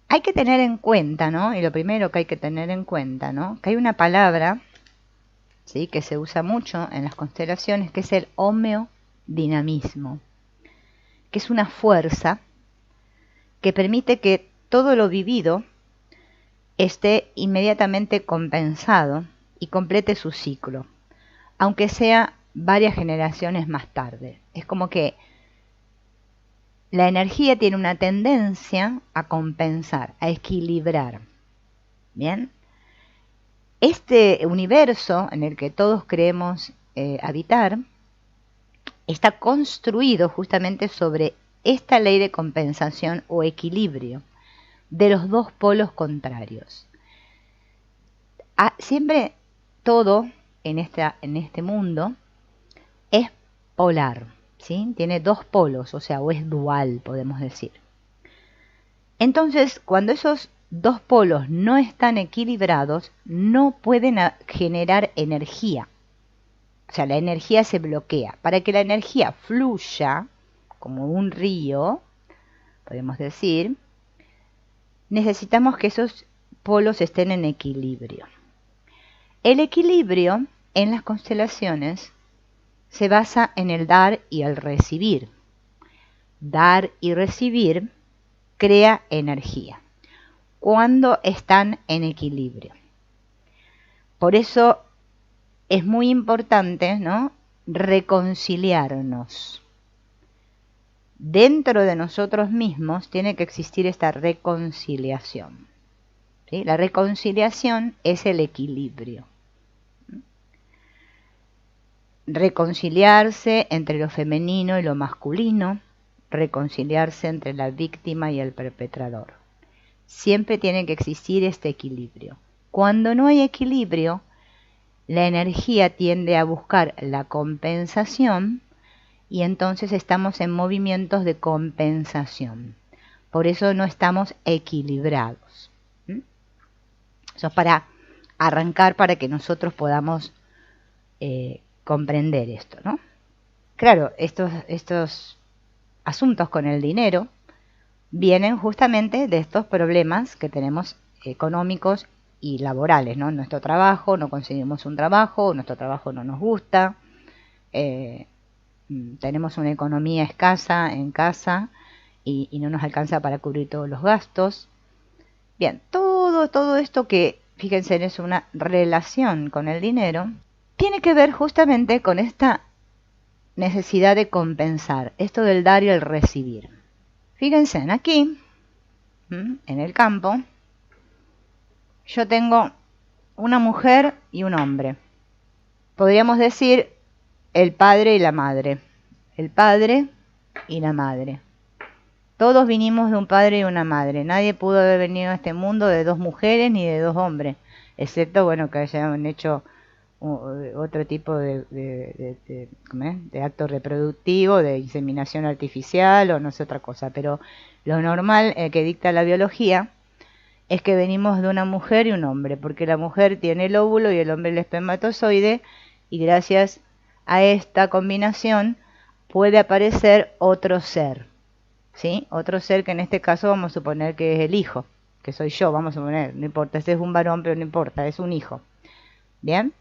Hay que tener en cuenta, ¿no? Y lo primero que hay que tener en cuenta, ¿no? Que hay una palabra, ¿sí?, que se usa mucho en las constelaciones, que es el homeodinamismo, que es una fuerza que permite que todo lo vivido esté inmediatamente compensado y complete su ciclo, aunque sea varias generaciones más tarde. Es como que la energía tiene una tendencia a compensar, a equilibrar. ¿Bien? Este universo en el que todos creemos habitar está construido justamente sobre esta ley de compensación o equilibrio de los dos polos contrarios. Siempre todo en este mundo es polar, ¿sí? Tiene dos polos, o sea, o es dual, podemos decir. Entonces, cuando esos dos polos no están equilibrados, no pueden generar energía. O sea, la energía se bloquea. Para que la energía fluya, como un río, podemos decir, necesitamos que esos polos estén en equilibrio. El equilibrio en las constelaciones se basa en el dar y el recibir. Dar y recibir crea energía cuando están en equilibrio. Por eso es muy importante, ¿no?, reconciliarnos. Dentro de nosotros mismos tiene que existir esta reconciliación, ¿sí? La reconciliación es el equilibrio. Reconciliarse entre lo femenino y lo masculino, reconciliarse entre la víctima y el perpetrador. Siempre tiene que existir este equilibrio. Cuando no hay equilibrio, la energía tiende a buscar la compensación y entonces estamos en movimientos de compensación. Por eso no estamos equilibrados. Eso es para arrancar, para que nosotros podamos comprender esto, ¿no? Claro, estos asuntos con el dinero vienen justamente de estos problemas que tenemos económicos y laborales, ¿no? Nuestro trabajo, no conseguimos un trabajo, nuestro trabajo no nos gusta, tenemos una economía escasa en casa y no nos alcanza para cubrir todos los gastos. Bien, todo esto que, fíjense, es una relación con el dinero, tiene que ver justamente con esta necesidad de compensar, esto del dar y el recibir. Fíjense, aquí, en el campo, yo tengo una mujer y un hombre. Podríamos decir el padre y la madre. El padre y la madre. Todos vinimos de un padre y una madre. Nadie pudo haber venido a este mundo de dos mujeres ni de dos hombres. Excepto, bueno, que hayan hecho otro tipo de acto reproductivo, de inseminación artificial o no sé otra cosa. Pero lo normal que dicta la biología es que venimos de una mujer y un hombre, porque la mujer tiene el óvulo y el hombre el espermatozoide, y gracias a esta combinación puede aparecer otro ser, ¿sí? Otro ser que en este caso vamos a suponer que es el hijo, que soy yo, vamos a suponer, no importa, ese es un varón, pero no importa, es un hijo. ¿Bien?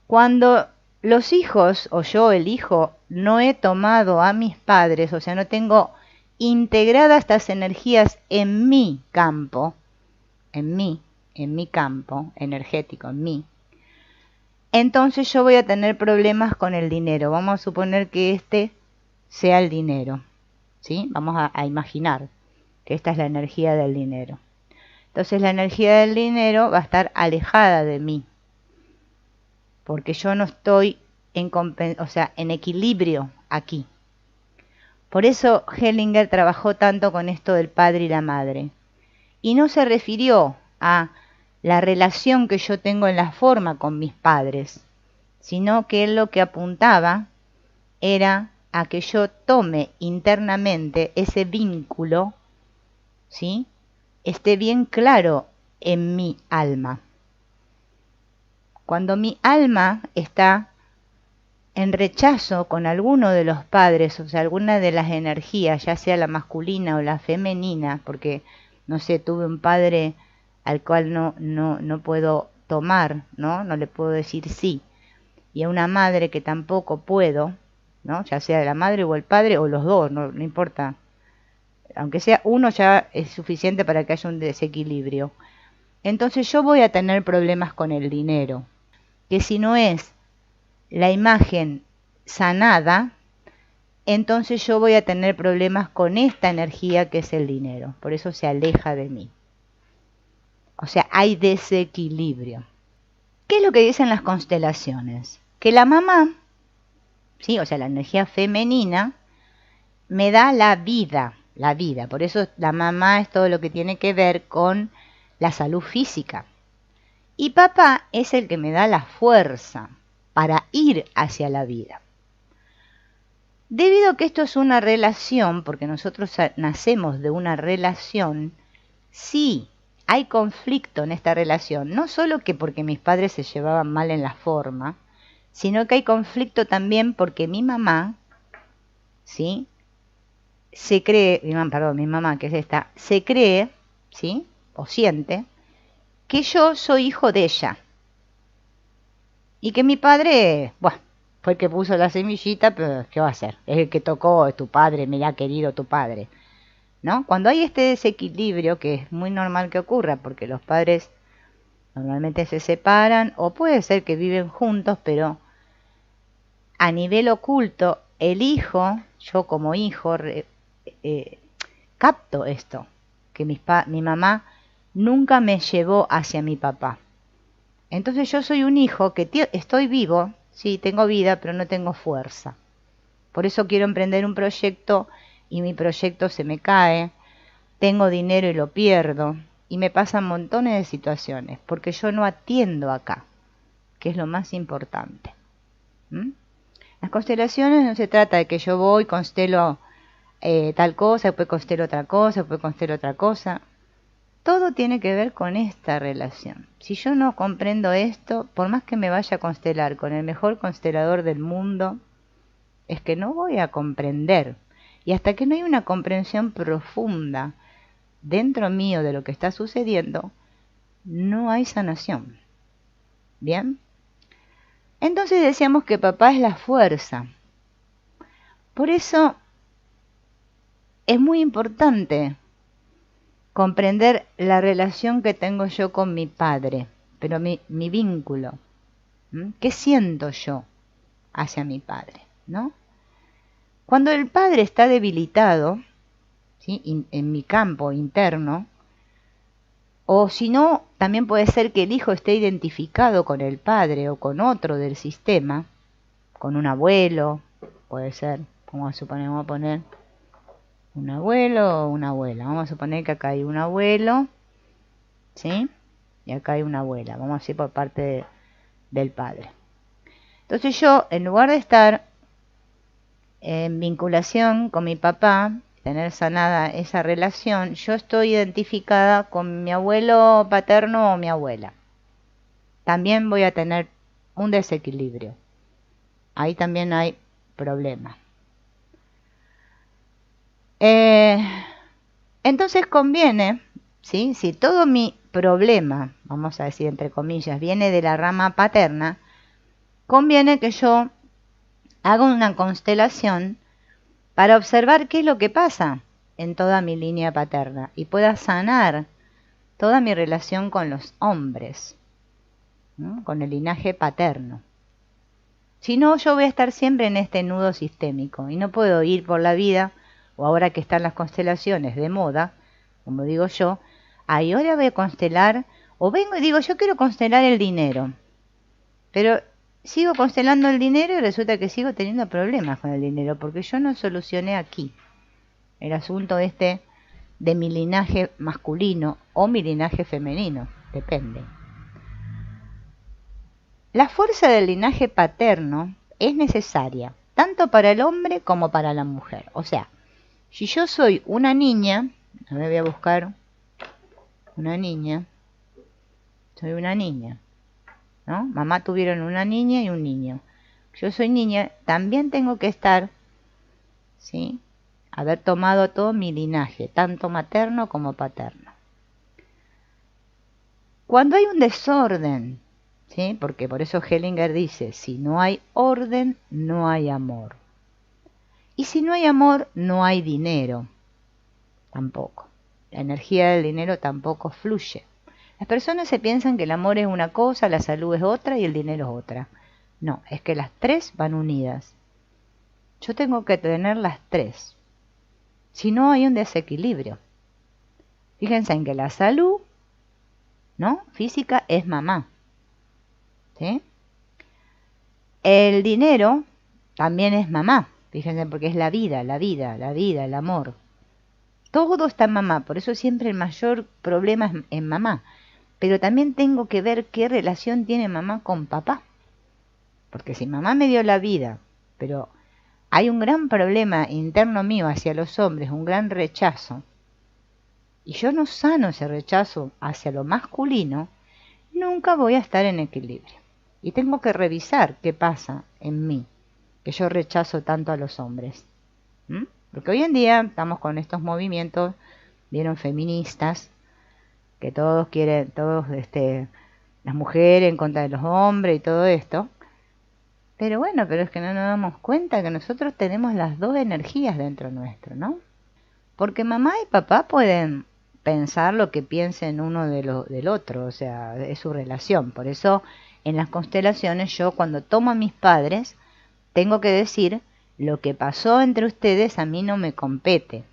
Cuando los hijos, o yo el hijo, no he tomado a mis padres, o sea, no tengo integradas estas energías en mi campo, en mi campo energético, en mí, entonces yo voy a tener problemas con el dinero. Vamos a suponer que este sea el dinero, ¿sí? Vamos a imaginar que esta es la energía del dinero. Entonces la energía del dinero va a estar alejada de mí, porque yo no estoy en equilibrio aquí. Por eso Hellinger trabajó tanto con esto del padre y la madre. Y no se refirió a la relación que yo tengo en la forma con mis padres, sino que él lo que apuntaba era a que yo tome internamente ese vínculo, ¿sí?, esté bien claro en mi alma. Cuando mi alma está en rechazo con alguno de los padres, o sea, alguna de las energías, ya sea la masculina o la femenina, porque no sé, tuve un padre al cual no puedo tomar, ¿no? No le puedo decir sí. Y a una madre que tampoco puedo, ¿no? Ya sea la madre o el padre o los dos, no importa. Aunque sea uno ya es suficiente para que haya un desequilibrio. Entonces yo voy a tener problemas con el dinero. Que si no es la imagen sanada, entonces yo voy a tener problemas con esta energía que es el dinero. Por eso se aleja de mí. O sea, hay desequilibrio. ¿Qué es lo que dicen las constelaciones? Que la mamá, ¿sí? O sea, la energía femenina, me da la vida. Por eso la mamá es todo lo que tiene que ver con la salud física. Y papá es el que me da la fuerza para ir hacia la vida. Debido a que esto es una relación, porque nosotros nacemos de una relación, sí hay conflicto en esta relación, no solo que porque mis padres se llevaban mal en la forma, sino que hay conflicto también porque mi mamá, ¿sí? Se cree, mi mamá, que es esta, se cree, ¿sí? O siente, que yo soy hijo de ella. Y que mi padre, bueno, fue el que puso la semillita, pero ¿qué va a hacer? Es el que tocó, es tu padre, me ha querido tu padre, ¿no? Cuando hay este desequilibrio, que es muy normal que ocurra, porque los padres normalmente se separan, o puede ser que viven juntos, pero a nivel oculto, el hijo, yo como hijo, capto esto, que mi mamá nunca me llevó hacia mi papá. Entonces yo soy un hijo que estoy vivo, sí, tengo vida, pero no tengo fuerza. Por eso quiero emprender un proyecto y mi proyecto se me cae, tengo dinero y lo pierdo, y me pasan montones de situaciones, porque yo no atiendo acá, que es lo más importante. Las constelaciones no se trata de que yo voy, constelo tal cosa, después constelo otra cosa, después constelo otra cosa. Todo tiene que ver con esta relación. Si yo no comprendo esto, por más que me vaya a constelar con el mejor constelador del mundo, es que no voy a comprender. Y hasta que no hay una comprensión profunda dentro mío de lo que está sucediendo, no hay sanación. ¿Bien? Entonces decíamos que papá es la fuerza. Por eso es muy importante comprender la relación que tengo yo con mi padre, pero mi vínculo. ¿Qué siento yo hacia mi padre? ¿No? Cuando el padre está debilitado, ¿sí? En mi campo interno, o si no, también puede ser que el hijo esté identificado con el padre o con otro del sistema, con un abuelo, puede ser, vamos a poner un abuelo o una abuela. Vamos a suponer que acá hay un abuelo, ¿sí? Y acá hay una abuela. Vamos a ir por parte del padre. Entonces yo, en lugar de estar en vinculación con mi papá, tener sanada esa relación, yo estoy identificada con mi abuelo paterno o mi abuela. También voy a tener un desequilibrio. Ahí también hay problemas. Entonces conviene, ¿sí? Si todo mi problema, vamos a decir entre comillas, viene de la rama paterna, conviene que yo haga una constelación para observar qué es lo que pasa en toda mi línea paterna y pueda sanar toda mi relación con los hombres, ¿no? Con el linaje paterno. Si no, yo voy a estar siempre en este nudo sistémico y no puedo ir por la vida, o ahora que están las constelaciones de moda, como digo yo, ahora voy a constelar, o vengo y digo, yo quiero constelar el dinero, pero sigo constelando el dinero y resulta que sigo teniendo problemas con el dinero, porque yo no solucioné aquí el asunto este de mi linaje masculino o mi linaje femenino, depende. La fuerza del linaje paterno es necesaria, tanto para el hombre como para la mujer. O sea, si yo soy una niña, me voy a buscar una niña, soy una niña, ¿no? Mamá tuvieron una niña y un niño. Yo soy niña, también tengo que estar, ¿sí? Haber tomado todo mi linaje, tanto materno como paterno. Cuando hay un desorden, ¿sí? Porque por eso Hellinger dice, si no hay orden, no hay amor. Y si no hay amor, no hay dinero, tampoco. La energía del dinero tampoco fluye. Las personas se piensan que el amor es una cosa, la salud es otra y el dinero es otra. No, es que las tres van unidas. Yo tengo que tener las tres. Si no, hay un desequilibrio. Fíjense en que la salud, ¿no?, física es mamá, ¿sí? El dinero también es mamá. Fíjense, porque es la vida, el amor. Todo está en mamá, por eso siempre el mayor problema es en mamá. Pero también tengo que ver qué relación tiene mamá con papá. Porque si mamá me dio la vida, pero hay un gran problema interno mío hacia los hombres, un gran rechazo, y yo no sano ese rechazo hacia lo masculino, nunca voy a estar en equilibrio. Y tengo que revisar qué pasa en mí, que yo rechazo tanto a los hombres. Porque hoy en día estamos con estos movimientos, vieron, feministas, que todos quieren, las mujeres en contra de los hombres y todo esto. Pero bueno, pero es que no nos damos cuenta que nosotros tenemos las dos energías dentro nuestro, ¿no? Porque mamá y papá pueden pensar lo que piensen uno del otro, o sea, es su relación. Por eso en las constelaciones yo cuando tomo a mis padres tengo que decir lo que pasó entre ustedes a mí no me compete.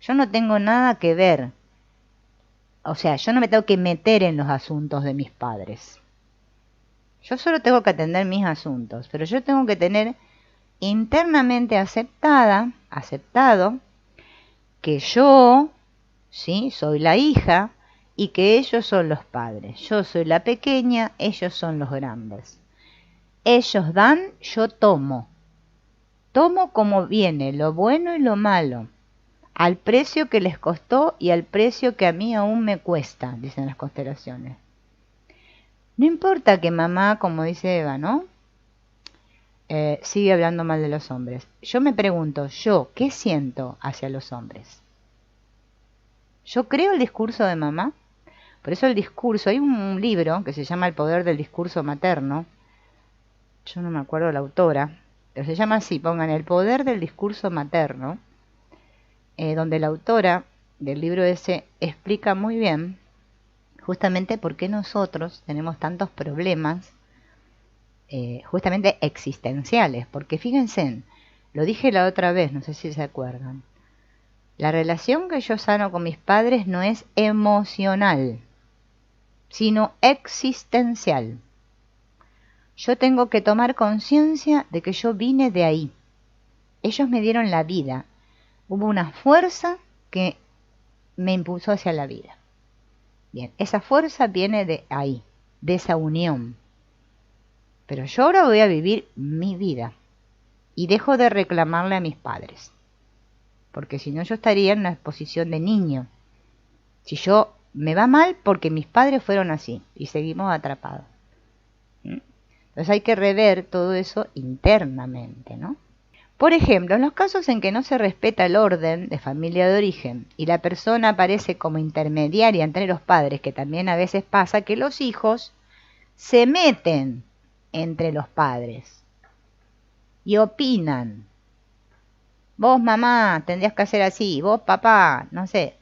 Yo no tengo nada que ver. O sea, yo no me tengo que meter en los asuntos de mis padres. Yo solo tengo que atender mis asuntos, pero yo tengo que tener internamente aceptado que yo, sí, soy la hija y que ellos son los padres. Yo soy la pequeña, ellos son los grandes. Ellos dan, yo tomo. Tomo como viene, lo bueno y lo malo, al precio que les costó y al precio que a mí aún me cuesta, dicen las constelaciones. No importa que mamá, como dice Eva, ¿no?, sigue hablando mal de los hombres. Yo me pregunto, ¿yo qué siento hacia los hombres? ¿Yo creo el discurso de mamá? Por eso el discurso, hay un libro que se llama El poder del discurso materno. Yo no me acuerdo la autora, pero se llama así, pongan El poder del discurso materno, donde la autora del libro ese explica muy bien justamente por qué nosotros tenemos tantos problemas justamente existenciales. Porque fíjense, lo dije la otra vez, no sé si se acuerdan, la relación que yo sano con mis padres no es emocional, sino existencial. Yo tengo que tomar conciencia de que yo vine de ahí. Ellos me dieron la vida. Hubo una fuerza que me impulsó hacia la vida. Bien, esa fuerza viene de ahí, de esa unión. Pero yo ahora voy a vivir mi vida y dejo de reclamarle a mis padres. Porque si no yo estaría en una posición de niño. Si yo me va mal porque mis padres fueron así y seguimos atrapados. Entonces hay que rever todo eso internamente, ¿no? Por ejemplo, en los casos en que no se respeta el orden de familia de origen y la persona aparece como intermediaria entre los padres, que también a veces pasa que los hijos se meten entre los padres y opinan. Vos, mamá, tendrías que hacer así, vos, papá, no sé.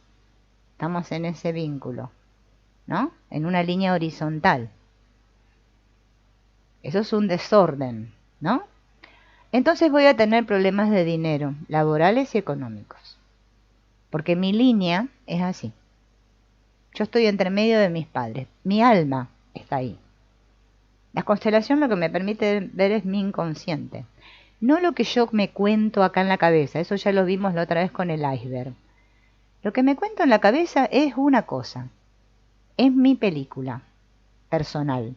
Estamos en ese vínculo, ¿no? En una línea horizontal. Eso es un desorden, ¿no? Entonces voy a tener problemas de dinero, laborales y económicos. Porque mi línea es así. Yo estoy entre medio de mis padres. Mi alma está ahí. La constelación lo que me permite ver es mi inconsciente. No lo que yo me cuento acá en la cabeza. Eso ya lo vimos la otra vez con el iceberg. Lo que me cuento en la cabeza es una cosa. Es mi película personal.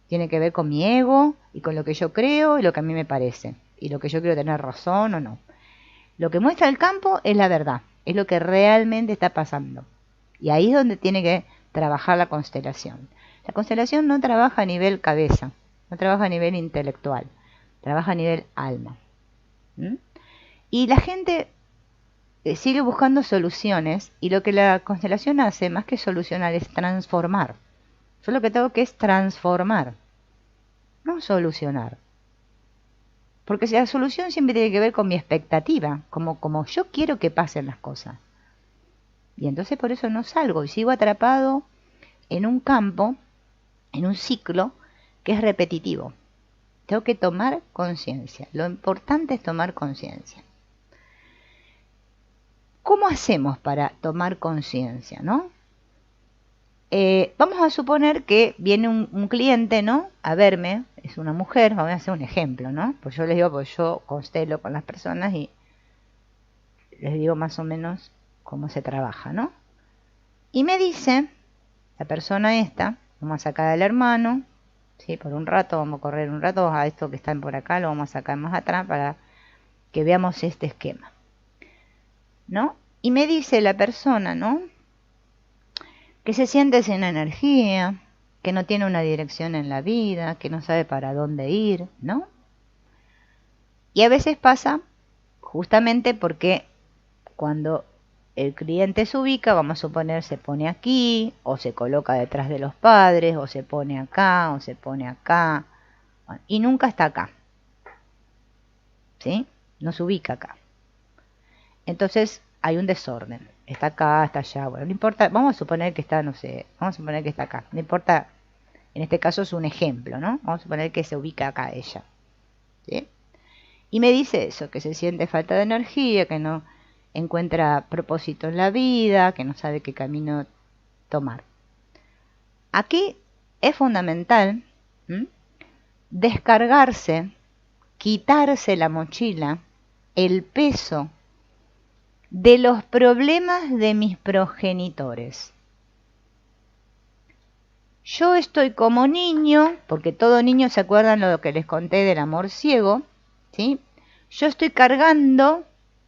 Tiene que ver con mi ego y con lo que yo creo y lo que a mí me parece. Y lo que yo quiero tener razón o no. Lo que muestra el campo es la verdad. Es lo que realmente está pasando. Y ahí es donde tiene que trabajar la constelación. La constelación no trabaja a nivel cabeza. No trabaja a nivel intelectual. Trabaja a nivel alma. Y la gente sigue buscando soluciones. Y lo que la constelación hace, más que solucionar, es transformar. Yo lo que tengo que es transformar, no solucionar. Porque si la solución siempre tiene que ver con mi expectativa, como yo quiero que pasen las cosas. Y entonces por eso no salgo y sigo atrapado en un campo, en un ciclo que es repetitivo. Tengo que tomar conciencia. Lo importante es tomar conciencia. ¿Cómo hacemos para tomar conciencia, no? Vamos a suponer que viene un cliente, ¿no? A verme, es una mujer, vamos a hacer un ejemplo, ¿no? Pues yo les digo, pues yo constelo con las personas y les digo más o menos cómo se trabaja, ¿no? Y me dice, la persona esta, vamos a sacar al hermano, ¿sí? Por un rato, vamos a correr un rato a esto que están por acá, lo vamos a sacar más atrás para que veamos este esquema, ¿no? Y me dice la persona, ¿no? Que se siente sin energía, que no tiene una dirección en la vida, que no sabe para dónde ir, ¿no? Y a veces pasa justamente porque cuando el cliente se ubica, vamos a suponer, se pone aquí, o se coloca detrás de los padres, o se pone acá, o se pone acá, bueno, y nunca está acá, ¿sí? No se ubica acá. Entonces hay un desorden. Está acá, está allá. Bueno, no importa. Vamos a suponer que está, no sé. Vamos a suponer que está acá. No importa. En este caso es un ejemplo, ¿no? Vamos a suponer que se ubica acá ella. ¿Sí? Y me dice eso, que se siente falta de energía, que no encuentra propósito en la vida, que no sabe qué camino tomar. Aquí es fundamental descargarse, quitarse la mochila, el peso de los problemas de mis progenitores. Yo estoy como niño, porque todo niño se acuerdan lo que les conté del amor ciego, ¿sí? Yo estoy cargando,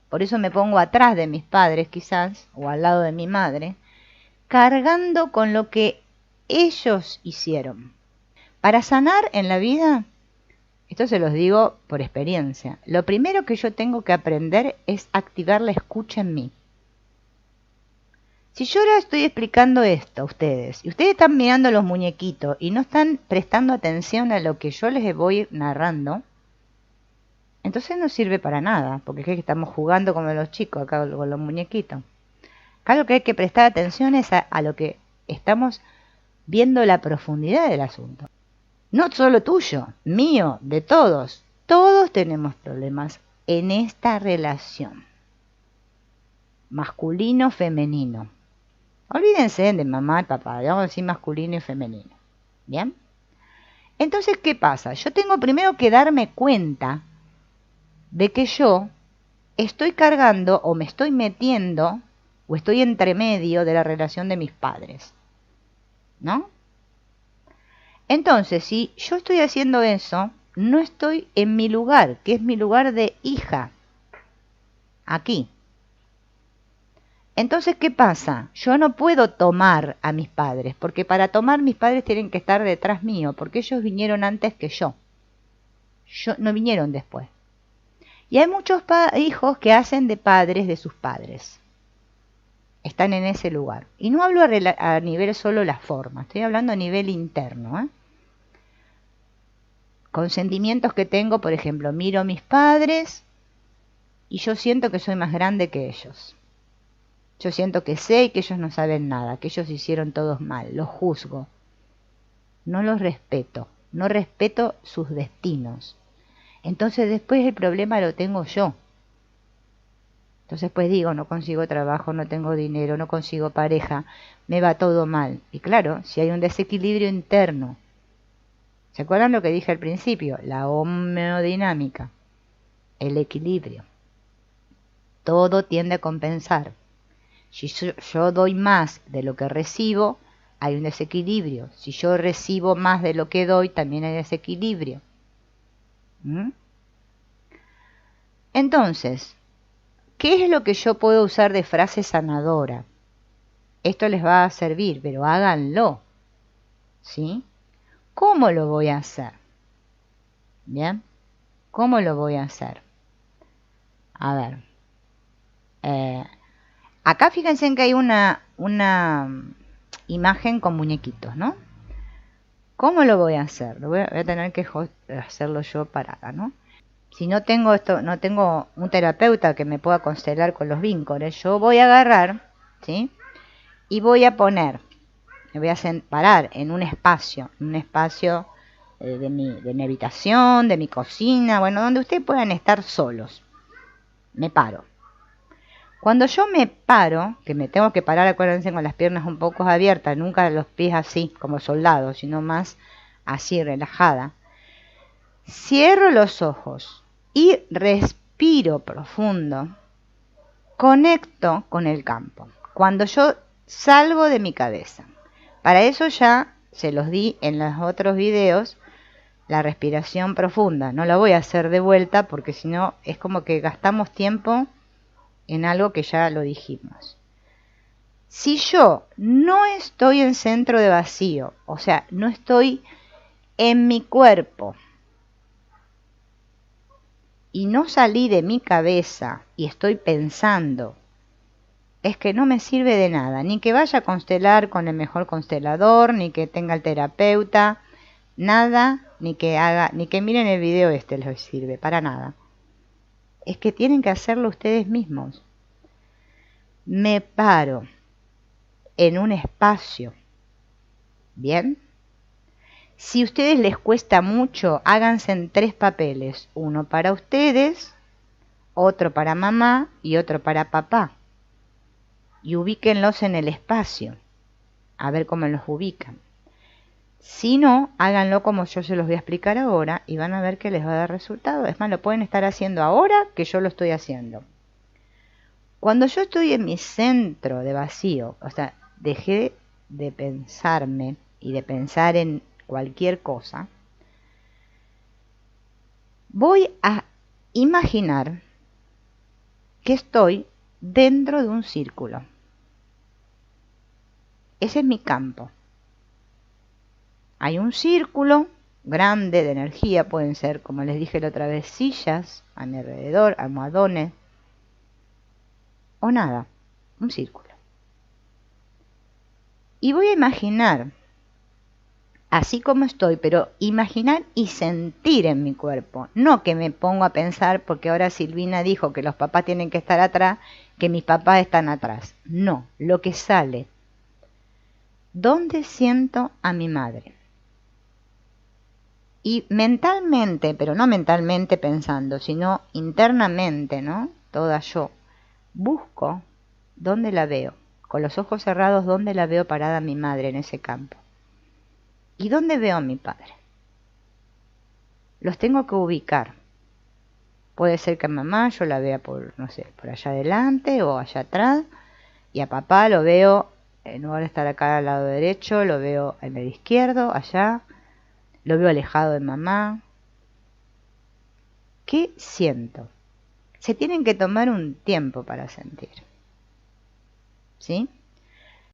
por eso me pongo atrás de mis padres quizás, o al lado de mi madre, cargando con lo que ellos hicieron. Para sanar en la vida, esto se los digo por experiencia, lo primero que yo tengo que aprender es activar la escucha en mí. Si yo ahora estoy explicando esto a ustedes, y ustedes están mirando los muñequitos y no están prestando atención a lo que yo les voy narrando, entonces no sirve para nada, porque es que estamos jugando como los chicos acá con los muñequitos. Acá lo que hay que prestar atención es a lo que estamos viendo, la profundidad del asunto. No solo tuyo, mío, de todos. Todos tenemos problemas en esta relación. Masculino-femenino. Olvídense de mamá y papá, vamos a decir masculino y femenino. ¿Bien? Entonces, ¿qué pasa? Yo tengo primero que darme cuenta de que yo estoy cargando o me estoy metiendo o estoy entre medio de la relación de mis padres. ¿No? Entonces, si yo estoy haciendo eso, no estoy en mi lugar, que es mi lugar de hija. Aquí. Entonces, ¿qué pasa? Yo no puedo tomar a mis padres, porque para tomar mis padres tienen que estar detrás mío, porque ellos vinieron antes que yo. No vinieron después. Y hay muchos hijos que hacen de padres de sus padres. Están en ese lugar. Y no hablo a nivel solo la forma, estoy hablando a nivel interno, ¿eh? Con sentimientos que tengo, por ejemplo, miro a mis padres y yo siento que soy más grande que ellos. Yo siento que sé y que ellos no saben nada, que ellos hicieron todos mal, los juzgo. No los respeto, no respeto sus destinos. Entonces después el problema lo tengo yo. Entonces pues digo, no consigo trabajo, no tengo dinero, no consigo pareja, me va todo mal. Y claro, si hay un desequilibrio interno, ¿se acuerdan lo que dije al principio? La homodinámica, el equilibrio. Todo tiende a compensar. Si yo doy más de lo que recibo, hay un desequilibrio. Si yo recibo más de lo que doy, también hay desequilibrio. Entonces, ¿qué es lo que yo puedo usar de frase sanadora? Esto les va a servir, pero háganlo. ¿Sí? ¿Cómo lo voy a hacer? ¿Bien? ¿Cómo lo voy a hacer? A ver. Acá fíjense en que hay una imagen con muñequitos, ¿no? ¿Cómo lo voy a hacer? Voy a tener que hacerlo yo parada, ¿no? Si no tengo esto, no tengo un terapeuta que me pueda constelar con los vínculos, yo voy a agarrar, ¿sí? Y voy a poner, me voy a parar en un espacio de mi habitación, de mi cocina, bueno, donde ustedes puedan estar solos. Me paro. Cuando yo me paro, que me tengo que parar, acuérdense, con las piernas un poco abiertas, nunca los pies así, como soldado, sino más así, relajada. Cierro los ojos y respiro profundo. Conecto con el campo. Cuando yo salgo de mi cabeza. Para eso ya se los di en los otros videos, la respiración profunda. No la voy a hacer de vuelta porque si no es como que gastamos tiempo en algo que ya lo dijimos. Si yo no estoy en centro de vacío, o sea, no estoy en mi cuerpo y no salí de mi cabeza y estoy pensando, es que no me sirve de nada, ni que vaya a constelar con el mejor constelador, ni que tenga el terapeuta, nada, ni que miren el video les sirve, para nada. Es que tienen que hacerlo ustedes mismos. Me paro en un espacio, ¿bien? Si a ustedes les cuesta mucho, háganse en 3 papeles, uno para ustedes, otro para mamá y otro para papá. Y ubíquenlos en el espacio, a ver cómo los ubican. Si no, háganlo como yo se los voy a explicar ahora y van a ver que les va a dar resultado. Es más, lo pueden estar haciendo ahora que yo lo estoy haciendo. Cuando yo estoy en mi centro de vacío, o sea, dejé de pensarme y de pensar en cualquier cosa, voy a imaginar que estoy dentro de un círculo. Ese es mi campo. Hay un círculo grande de energía, pueden ser, como les dije la otra vez, sillas a mi alrededor, almohadones, o nada, un círculo. Y voy a imaginar, así como estoy, pero imaginar y sentir en mi cuerpo, no que me pongo a pensar, porque ahora Silvina dijo que los papás tienen que estar atrás, que mis papás están atrás. No, lo que sale. ¿Dónde siento a mi madre? Y mentalmente, pero no mentalmente pensando, sino internamente, ¿no? Toda yo, busco dónde la veo, con los ojos cerrados, dónde la veo parada mi madre en ese campo. ¿Y dónde veo a mi padre? Los tengo que ubicar. Puede ser que a mamá yo la vea por, no sé, por allá adelante o allá atrás, y a papá lo veo, en lugar de estar acá al lado derecho, lo veo en el izquierdo, allá, lo veo alejado de mamá. ¿Qué siento? Se tienen que tomar un tiempo para sentir. ¿Sí?